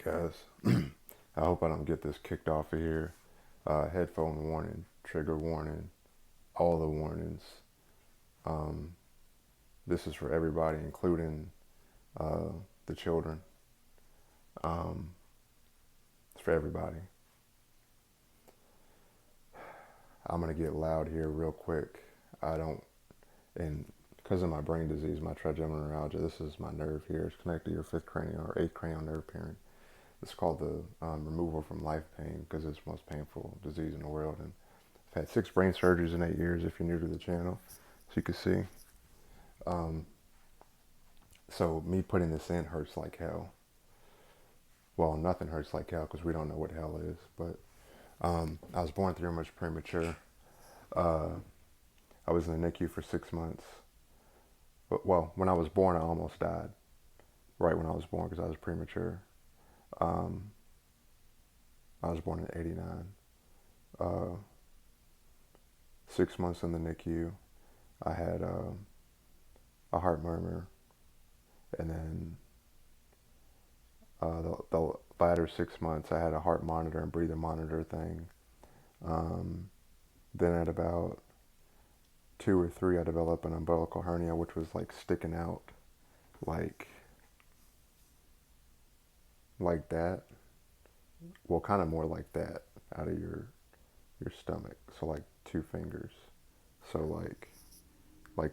Guys. I hope I don't get this kicked off of here. Headphone warning, trigger warning, all the warnings. Um, this is for everybody, including the children. Um, it's for everybody. I'm going to get loud here real quick. I don't, and because of my brain disease, my trigeminal neuralgia, this is my nerve here. It's connected to your fifth cranial or eighth cranial nerve pairing. It's called the removal from life pain because it's the most painful disease in the world. And I've had 6 brain surgeries in 8 years if you're new to the channel, so you can see. Um, so me putting this in hurts like hell. Well, nothing hurts like hell because we don't know what hell is. But I was born 3 months premature. Uh, I was in the NICU for 6 months. But, well, when I was born, I almost died. Right when I was born because I was premature. Um, I was born in '89. 6 months in the NICU. I had a heart murmur, and then the latter 6 months, I had a heart monitor and breathing monitor thing. Then at about 2 or 3, I developed an umbilical hernia, which was like sticking out, like that. Well, kind of more like that, out of your stomach. So like 2 fingers. So like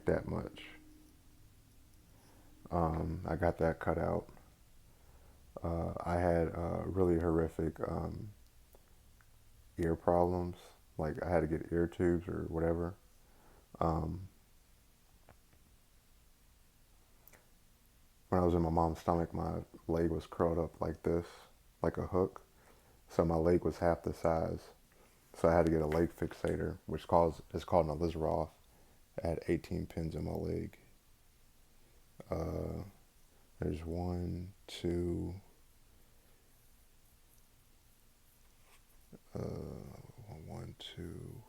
that much. I got that cut out. I had really horrific ear problems. Like I had to get ear tubes or whatever. Um, when I was in my mom's stomach, my leg was curled up like this, like a hook. So my leg was half the size. So I had to get a leg fixator, which is called an Alizaroff. I had 18 pins in my leg. There's 1, 2, 1, 2,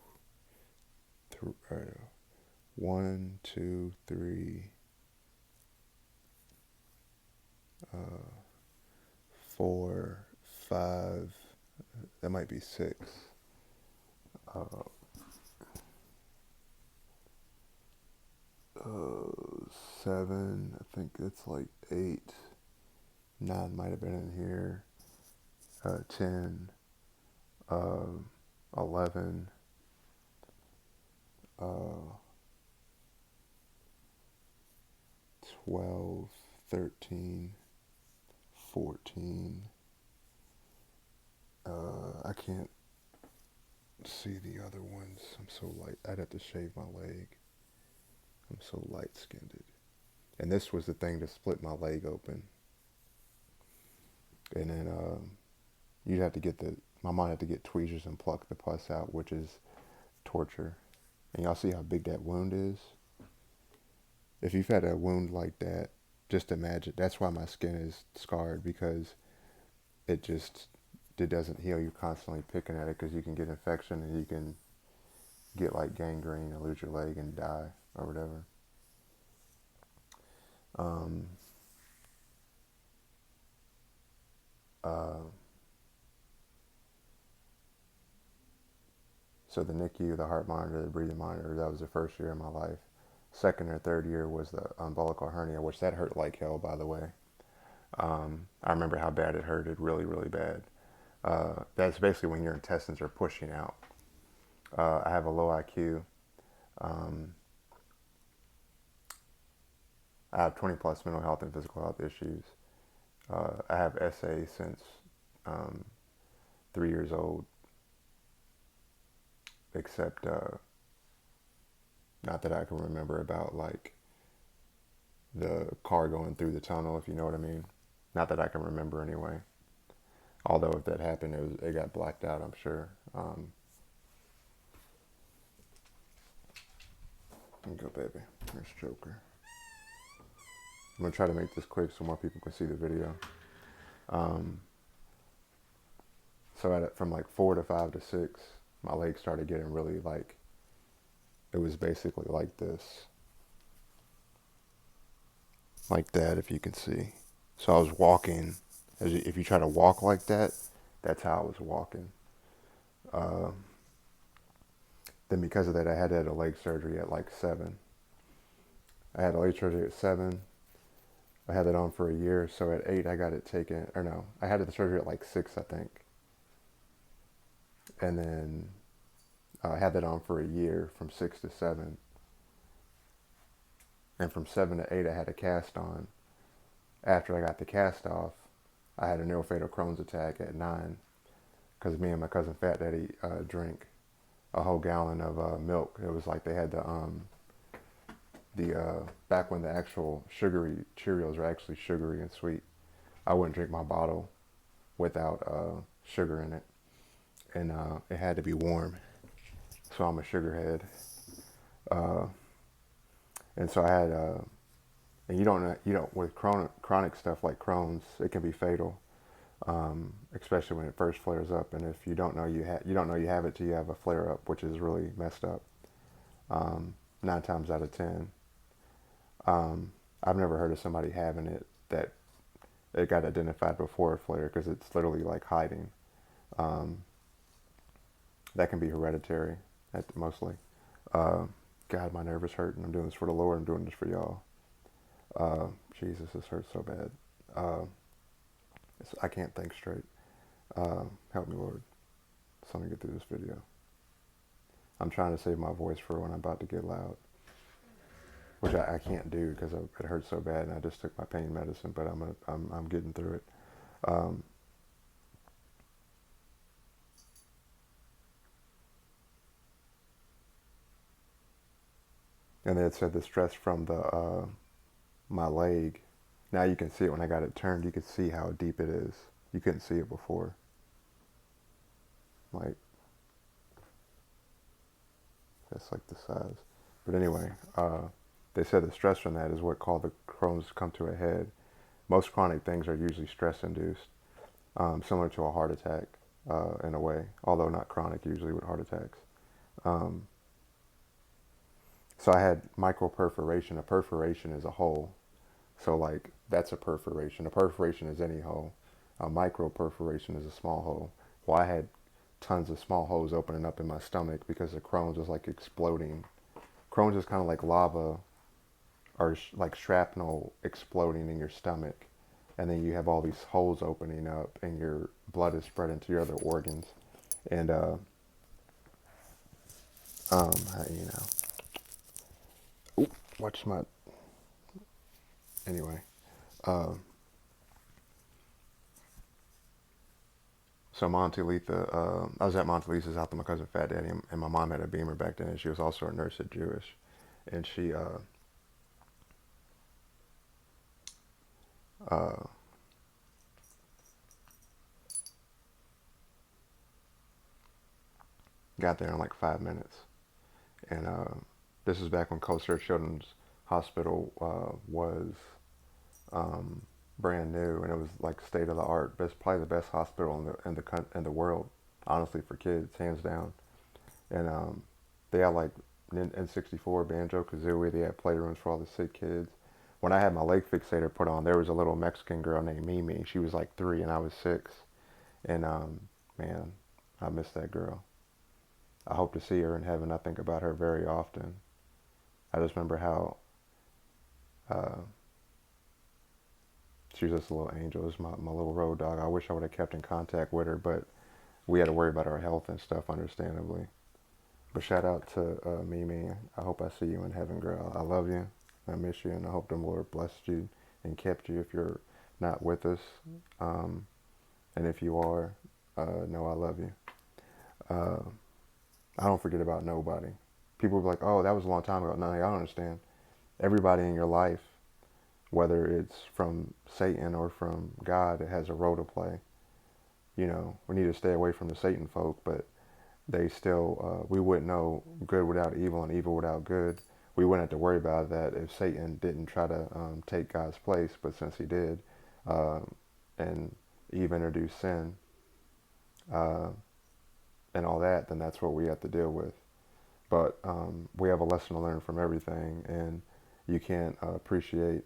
3, 1, 2, 3, 4, 5. That might be 6. 7. I think it's like 8. 9 might have been in here. 10. 11. 12. 13. 14. I can't see the other ones. I'm so light. I'd have to shave my leg. I'm so light-skinned. And this was the thing to split my leg open. And then you'd have to get my mom had to get tweezers and pluck the pus out, which is torture. And y'all see how big that wound is? If you've had a wound like that, just imagine. That's why my skin is scarred, because it doesn't heal. You're constantly picking at it because you can get infection and you can get like gangrene and lose your leg and die or whatever. So the NICU, the heart monitor, the breathing monitor, that was the first year of my life. Second or third year was the umbilical hernia, which that hurt like hell, by the way. I remember how bad it hurted, really, really bad. That's basically when your intestines are pushing out. I have a low IQ. I have 20 plus mental health and physical health issues. I have SA since 3 years old, except not that I can remember about like the car going through the tunnel, if you know what I mean. Not that I can remember anyway. Although if that happened, it got blacked out, I'm sure. Here you go, baby. Here's Joker. I'm going to try to make this quick so more people can see the video. So from like 4 to 5 to 6, my legs started getting really like, it was basically like this. Like that, if you can see. So I was walking If you try to walk like that, that's how I was walking. Uh, then because of that, I had to have a leg surgery at like 7. I had a leg surgery at 7. I had it on for a year. So at 8, I got it taken. Or no, I had the surgery at like 6, I think. And then I had that on for a year from 6 to 7. And from 7 to 8, I had a cast on. After I got the cast off, I had a neonatal Crohn's attack at 9 because me and my cousin Fat Daddy drank a whole gallon of milk. It was like they had the back when the actual sugary Cheerios are actually sugary and sweet. I wouldn't drink my bottle without sugar in it, and it had to be warm. So I'm a sugarhead, uh, and so I had. And you don't with chronic stuff like Crohn's, it can be fatal, especially when it first flares up. And if you don't know you don't know you have it till you have a flare up, which is really messed up. 9 times out of 10, I've never heard of somebody having it that it got identified before a flare because it's literally like hiding. Um, that can be hereditary, mostly. Uh, God, my nerve is hurting. I'm doing this for the Lord. I'm doing this for y'all. Uh, Jesus, this hurts so bad. Uh, I can't think straight. Help me, Lord. So let me get through this video. I'm trying to save my voice for when I'm about to get loud, which I can't do because it hurts so bad, and I just took my pain medicine, but I'm getting through it. Um, and they had said the stress from the my leg. Now you can see it when I got it turned. You could see how deep it is. You couldn't see it before. Like that's like the size. But anyway, they said the stress from that is what caused the Crohn's to come to a head. Most chronic things are usually stress induced, similar to a heart attack in a way, although not chronic usually with heart attacks. Um, so I had microperforation. A perforation is a hole. So like that's a perforation. A perforation is any hole. A microperforation is a small hole. Well, I had tons of small holes opening up in my stomach because the Crohn's was like exploding. Crohn's is kind of like lava or like shrapnel exploding in your stomach. And then you have all these holes opening up and your blood is spreading to your other organs. And, you know, oop, watch my, anyway. Um, so Monte Letha, I was at Monte Letha's house with my cousin Fat Daddy, and my mom had a Beamer back then, and she was also a nurse at Jewish. And she, uh, got there in like 5 minutes. And this is back when Coastal Children's Hospital was um, brand new, and it was like state of the art. Best, probably the best hospital in the world, honestly, for kids, hands down. And they had like N64, Banjo Kazooie. They had playrooms for all the sick kids. When I had my leg fixator put on, there was a little Mexican girl named Mimi. She was like 3 and I was 6. And man, I miss that girl. I hope to see her in heaven. I think about her very often. I just remember how uh, she was just a little angel. It was my little road dog. I wish I would have kept in contact with her, but we had to worry about our health and stuff, understandably. But shout out to Mimi. I hope I see you in heaven, girl. I love you. I miss you, and I hope the Lord blessed you and kept you if you're not with us. Um, and if you are, know I love you. Uh, I don't forget about nobody. People will be like, oh, that was a long time ago. No, I don't understand. Everybody in your life, whether it's from Satan or from God, it has a role to play. You know, we need to stay away from the Satan folk, but they still, we wouldn't know good without evil and evil without good. We wouldn't have to worry about that if Satan didn't try to take God's place, but since he did, uh, and Eve introduced sin uh, and all that, then that's what we have to deal with. But we have a lesson to learn from everything, and you can't appreciate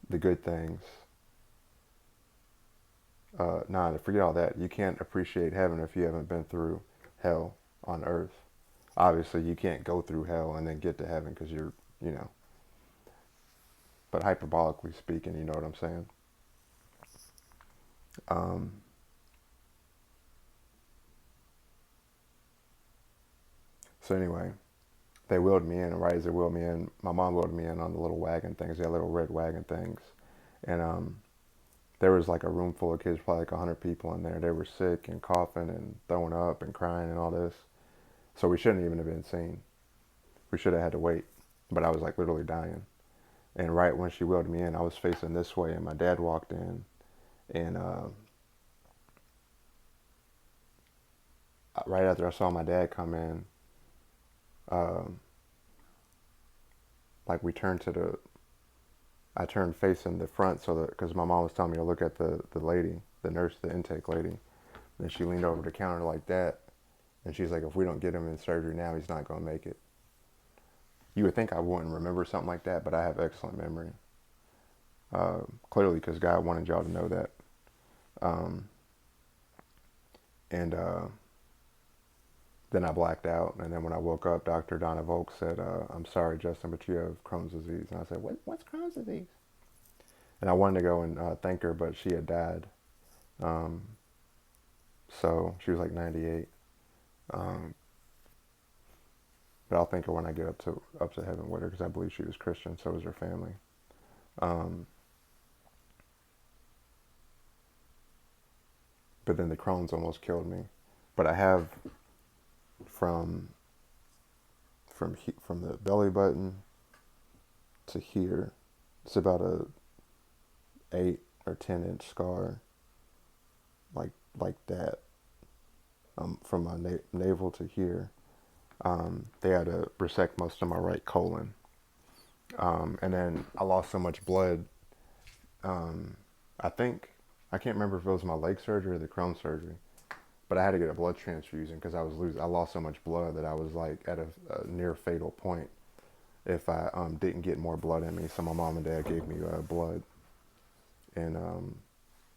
the good things Nah, forget all that. You can't appreciate heaven if you haven't been through hell on earth. Obviously, you can't go through hell and then get to heaven because you're, you know, but hyperbolically speaking, you know what I'm saying? Um, so anyway, they wheeled me in, and right as they wheeled me in, my mom wheeled me in on the little wagon things. They had little red wagon things. And there was like a room full of kids, probably like 100 people in there. They were sick and coughing and throwing up and crying and all this. So we shouldn't even have been seen. We should have had to wait. But I was like literally dying. And right when she wheeled me in, I was facing this way, and my dad walked in. And right after I saw my dad come in, um, like we turned to the, I turned facing the front so that, because my mom was telling me to look at the lady, the nurse, the intake lady. And she leaned over the counter like that. And she's like, if we don't get him in surgery now, he's not going to make it. You would think I wouldn't remember something like that, but I have excellent memory. Clearly, because God wanted y'all to know that. Um, and then I blacked out. And then when I woke up, Dr. Donna Volk said, I'm sorry, Justin, but you have Crohn's disease. And I said, what's Crohn's disease? And I wanted to go and thank her, but she had died. Um, so she was like 98. Um, but I'll thank her when I get up to heaven with her, because I believe she was Christian. So was her family. But then the Crohn's almost killed me. But I have from the belly button to here, it's about a 8 or 10 inch scar, like that. From my navel to here, they had to resect most of my right colon, and then I lost so much blood. I think I can't remember if it was my leg surgery or the Crohn's surgery, but I had to get a blood transfusion because I lost so much blood that I was like at a near fatal point if I didn't get more blood in me. So my mom and dad gave me blood, and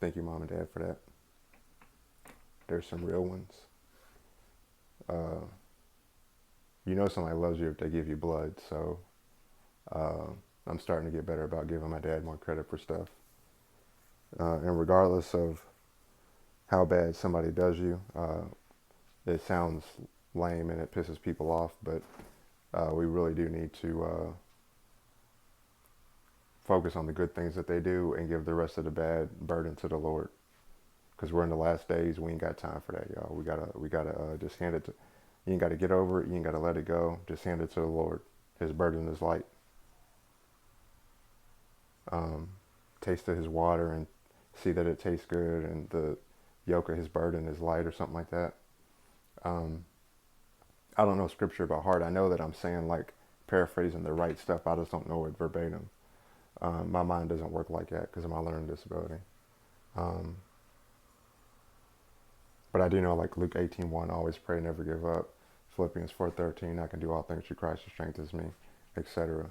thank you, mom and dad, for that. There's some real ones. You know somebody loves you if they give you blood. So I'm starting to get better about giving my dad more credit for stuff. And regardless of how bad somebody does you, it sounds lame and it pisses people off, but we really do need to focus on the good things that they do and give the rest of the bad burden to the Lord. Because we're in the last days, we ain't got time for that, y'all. We gotta just hand it to. You ain't gotta get over it. You ain't gotta let it go. Just hand it to the Lord. His burden is light. Taste of His water and see that it tastes good, and the yoke of His burden is light, or something like that. I don't know scripture by heart. I know that I'm saying, like, paraphrasing the right stuff. I just don't know it verbatim. My mind doesn't work like that because of my learning disability. But I do know, like Luke 18:1, always pray, never give up. Philippians 4:13, I can do all things through Christ who strengthens me, etc.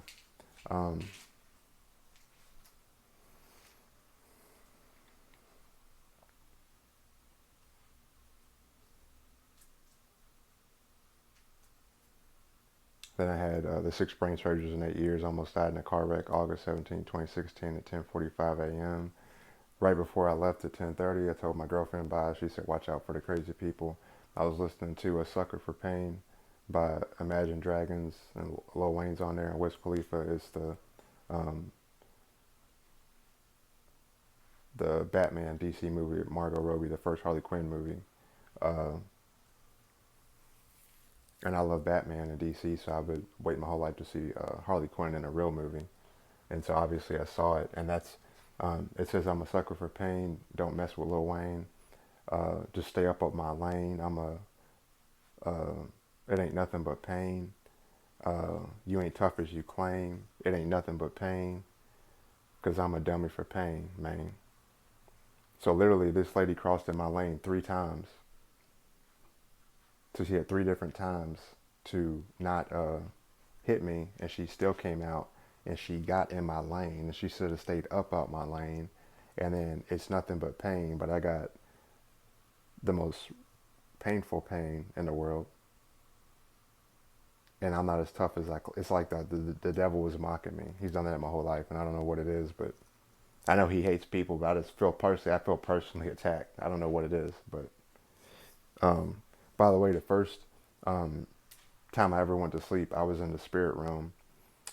Then I had the 6 brain surgeries in 8 years. Almost died in a car wreck August 17, 2016 at 10:45 a.m. Right before I left at 10:30, I told my girlfriend bye. She said, watch out for the crazy people. I was listening to A Sucker for Pain by Imagine Dragons, and Lil Wayne's on there, and Wiz Khalifa is the Batman DC movie, Margot Robbie, the first Harley Quinn movie. And I love Batman in DC, so I've been waiting my whole life to see Harley Quinn in a real movie. And so obviously I saw it, and that's, it says I'm a sucker for pain, don't mess with Lil Wayne, just stay up my lane, it ain't nothing but pain, you ain't tough as you claim, it ain't nothing but pain, because I'm a dummy for pain, man. So literally this lady crossed in my lane 3 times. So she had 3 different times to not hit me, and she still came out and she got in my lane, and she should have stayed up out my lane, and then it's nothing but pain. But I got the most painful pain in the world, and I'm not as tough as it's like the devil was mocking me. He's done that my whole life, and I don't know what it is, but I know he hates people. But I feel personally attacked. I don't know what it is, but by the way, the first um, time I ever went to sleep, I was in the spirit realm.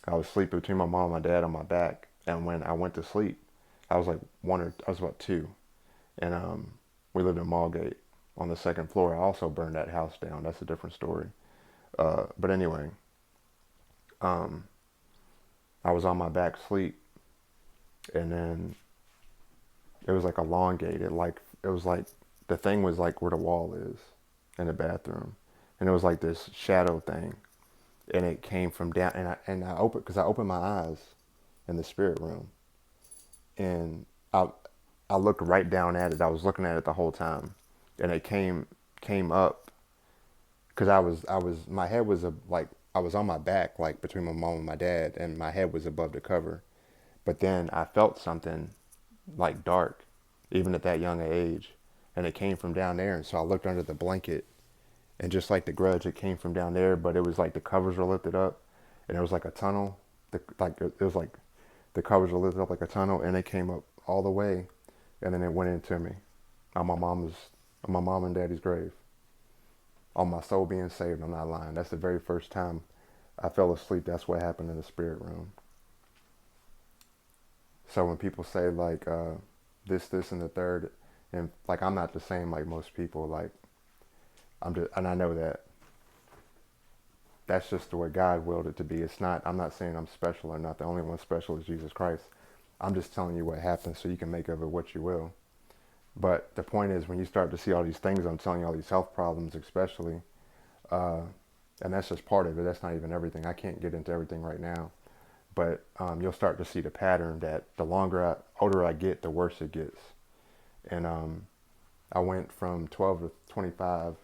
I was sleeping between my mom and my dad on my back, and when I went to sleep, I was like I was about 2, and we lived in Malgate on the 2nd floor. I also burned that house down. That's a different story. But anyway, um, I was on my back sleep, and then it was like elongated, like it was like the thing was like where the wall is in the bathroom, and it was like this shadow thing, and it came from down, and I opened because I opened my eyes in the spirit room, and I looked right down at it. I was looking at it the whole time, and it came up because I was my head was like I was on my back like between my mom and my dad, and my head was above the cover, but then I felt something like dark, even at that young age, and it came from down there, and so I looked under the blanket, and just like the Grudge, it came from down there, but it was like the covers were lifted up, and it was like a tunnel, it was like the covers were lifted up like a tunnel, and it came up all the way, and then it went into me, on my mom and daddy's grave, on my soul being saved. I'm not lying. That's the very first time I fell asleep. That's what happened in the spirit room. So when people say like this, and the third, and like I'm not the same like most people. Like and I know that that's just the way God willed it to be. It's not. I'm not saying I'm special or not. The only one special is Jesus Christ. I'm just telling you what happened so you can make of it what you will. But the point is, when you start to see all these things, I'm telling you, all these health problems, especially, uh, and that's just part of it. That's not even everything. I can't get into everything right now. But you'll start to see the pattern that the older I get, the worse it gets. And I went from 12 to 25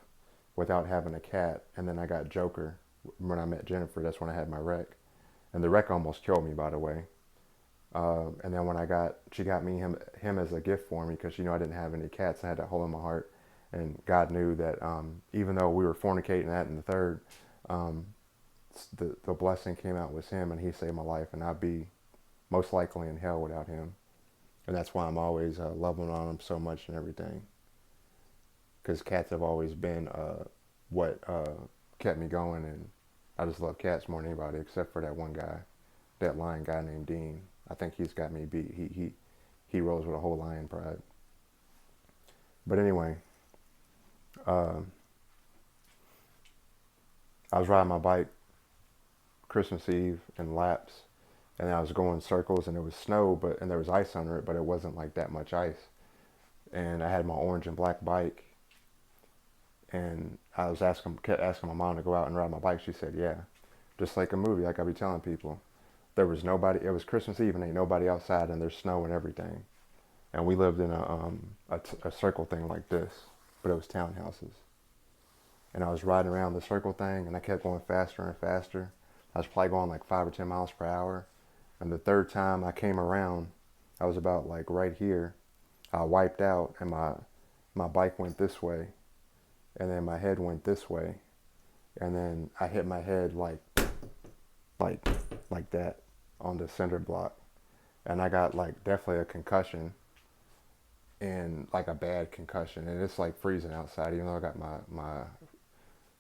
without having a cat, and then I got Joker when I met Jennifer. That's when I had my wreck, and the wreck almost killed me, by the way. And then she got me him as a gift for me because I didn't have any cats. I had that hole in my heart, and God knew that even though we were fornicating that and the third, um, the blessing came out with him, and he saved my life, and I'd be most likely in hell without him. And that's why I'm always loving on him so much and everything, because cats have always been what kept me going, and I just love cats more than anybody, except for that one guy, that lion guy named Dean. I think he's got me beat. He rolls with a whole lion pride. But anyway, I was riding my bike Christmas Eve in laps, and I was going circles, and there was snow, and there was ice under it, but it wasn't like that much ice. And I had my orange and black bike, and I kept asking my mom to go out and ride my bike. She said, "Yeah," just like a movie, like I be telling people. There was nobody. It was Christmas Eve, and ain't nobody outside, and there's snow and everything. And we lived in a circle thing like this, but it was townhouses. And I was riding around the circle thing, and I kept going faster and faster. I was probably going like 5 or 10 miles per hour. And the third time I came around, I was about like right here. I wiped out, and my bike went this way, and then my head went this way, and then I hit my head like that on the cinder block, and I got like definitely a concussion, and like a bad concussion, and it's like freezing outside, even though I got my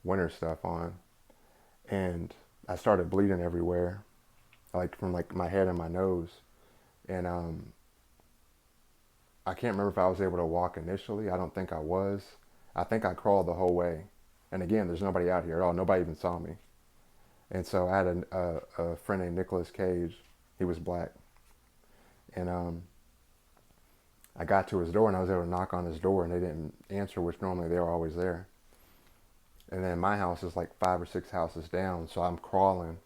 winter stuff on, and I started bleeding everywhere, like from like my head and my nose, and I can't remember if I was able to walk initially. I don't think I was. I think I crawled the whole way, and again, there's nobody out here at all. Nobody even saw me. And so I had a friend named Nicolas Cage. He was black. And I got to his door, and I was able to knock on his door, and they didn't answer, which normally they were always there. And then my house is like 5 or 6 houses down, so I'm crawling.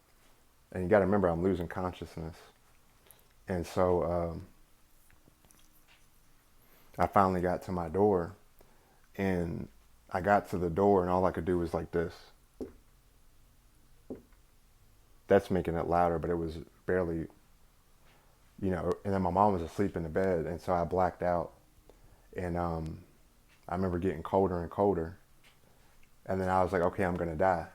And you got to remember, I'm losing consciousness. And so I finally got to my door, and I got to the door, and all I could do was like this. That's making it louder, but it was barely, you know, and then my mom was asleep in the bed, and so I blacked out. And I remember getting colder and colder. And then I was like, okay, I'm going to die.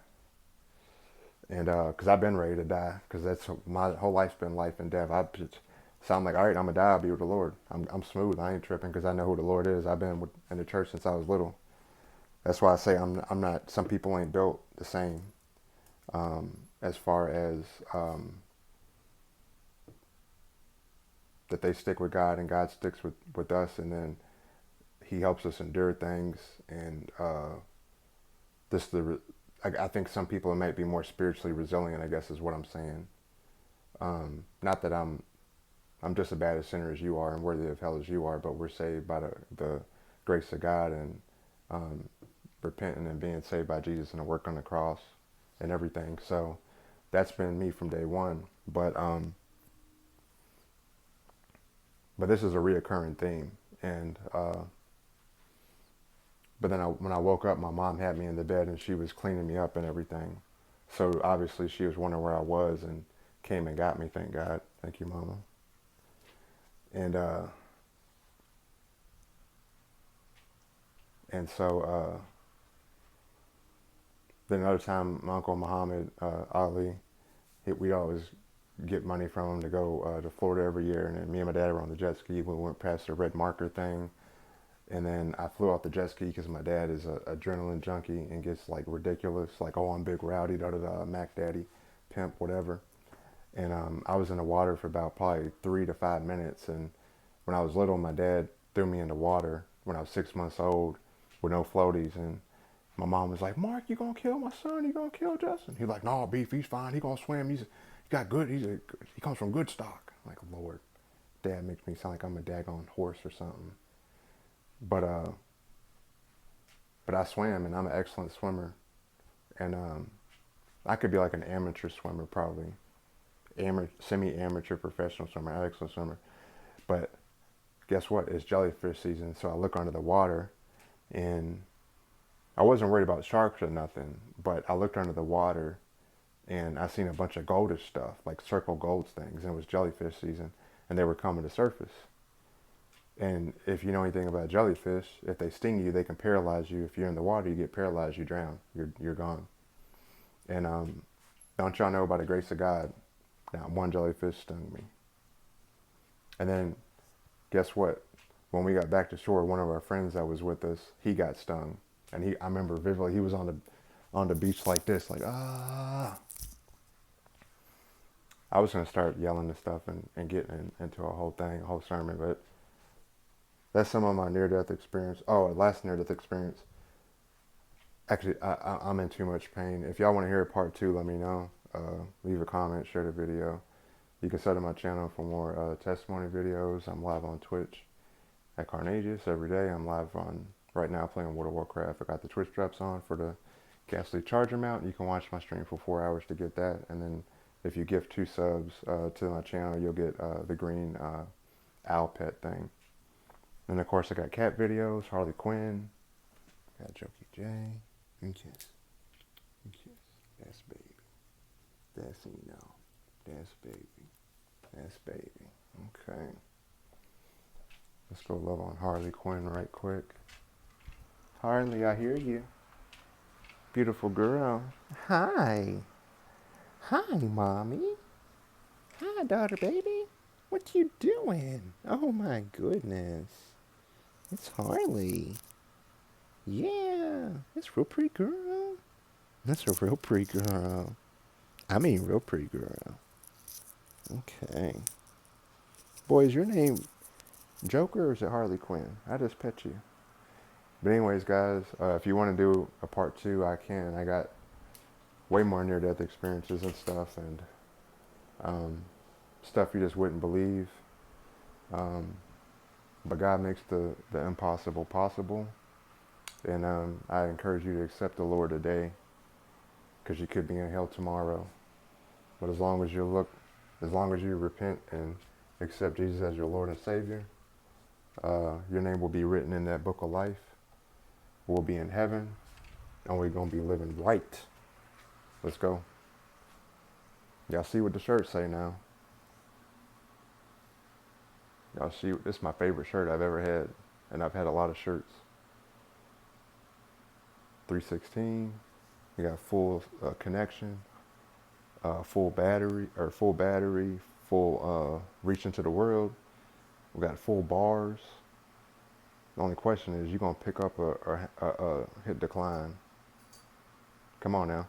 And because I've been ready to die, because that's my whole life's been life and death. So I'm like, all right, I'm going to die, I'll be with the Lord. I'm smooth, I ain't tripping, because I know who the Lord is. I've been in the church since I was little. That's why I say I'm not, some people ain't built the same as far as that they stick with God and God sticks with us, and then he helps us endure things. And I think some people might be more spiritually resilient, I guess is what I'm saying. Not that I'm just as bad a sinner as you are and worthy of hell as you are, but we're saved by the grace of God, and repenting and being saved by Jesus and the work on the cross and everything. So that's been me from day one. But this is a reoccurring theme. And but then when I woke up, my mom had me in the bed and she was cleaning me up and everything. So obviously she was wondering where I was and came and got me, thank God. Thank you, Mama. And so then another time, my Uncle Muhammad Ali, we'd always get money from him to go to Florida every year. And then me and my dad were on the jet ski. We went past the red marker thing. And then I flew off the jet ski because my dad is an adrenaline junkie and gets like ridiculous, like, oh, I'm big rowdy, da-da-da, Mac Daddy, pimp, whatever. And I was in the water for about probably 3 to 5 minutes. And when I was little, my dad threw me in the water when I was 6 months old with no floaties. And my mom was like, Mark, you gonna kill my son? You gonna kill Justin? He's like, no, Beef, he's fine. He gonna swim. He got good. He comes from good stock. I'm like, Lord, Dad makes me sound like I'm a daggone horse or something. But I swam, and I'm an excellent swimmer. And I could be like an amateur swimmer, probably. Semi-amateur professional swimmer, excellent swimmer. But guess what? It's jellyfish season, so I look under the water, and I wasn't worried about sharks or nothing, but I looked under the water, and I seen a bunch of goldish stuff, like circle golds things, and it was jellyfish season, and they were coming to surface. And if you know anything about jellyfish, if they sting you, they can paralyze you. If you're in the water, you get paralyzed, you drown, you're gone. And don't y'all know, by the grace of God, not one jellyfish stung me. And then, guess what? When we got back to shore, one of our friends that was with us, he got stung. And I remember vividly, he was on the beach like this, like, ah. I was going to start yelling and stuff and getting into a whole sermon, but that's some of my near-death experience. Oh, last near-death experience. Actually, I'm in too much pain. If y'all want to hear part 2, let me know. Leave a comment, share the video. You can sub to my channel for more testimony videos. I'm live on Twitch at Carnagias every day. I'm live right now playing World of Warcraft. I got the Twitch straps on for the ghastly charger mount. You can watch my stream for 4 hours to get that. And then if you give 2 subs to my channel, you'll get the green owl pet thing. And of course, I got cat videos, Harley Quinn, got Jokey J, and Kiss. That's baby. That's, that's baby. That's baby. Okay. Let's go love on Harley Quinn right quick. Harley, I hear you. Beautiful girl. Hi. Hi, Mommy. Hi, daughter baby. What you doing? Oh my goodness. It's Harley. Yeah, that's a real pretty girl. That's a real pretty girl. I mean, real pretty girl. Okay. Boy, is your name Joker or is it Harley Quinn? I just pet you. But anyways, guys, if you want to do a part 2, I can. I got way more near-death experiences and stuff, and stuff you just wouldn't believe. But God makes the impossible possible. And I encourage you to accept the Lord today, because you could be in hell tomorrow. But as long as you repent and accept Jesus as your Lord and Savior, your name will be written in that book of life. We'll be in heaven, and we're going to be living right. Let's go. Y'all see what the shirts say now. Y'all see, this is my favorite shirt I've ever had, and I've had a lot of shirts. 316. We got full connection, full battery, full reach into the world. We got full bars. The only question is, you gonna pick up or hit decline? Come on now.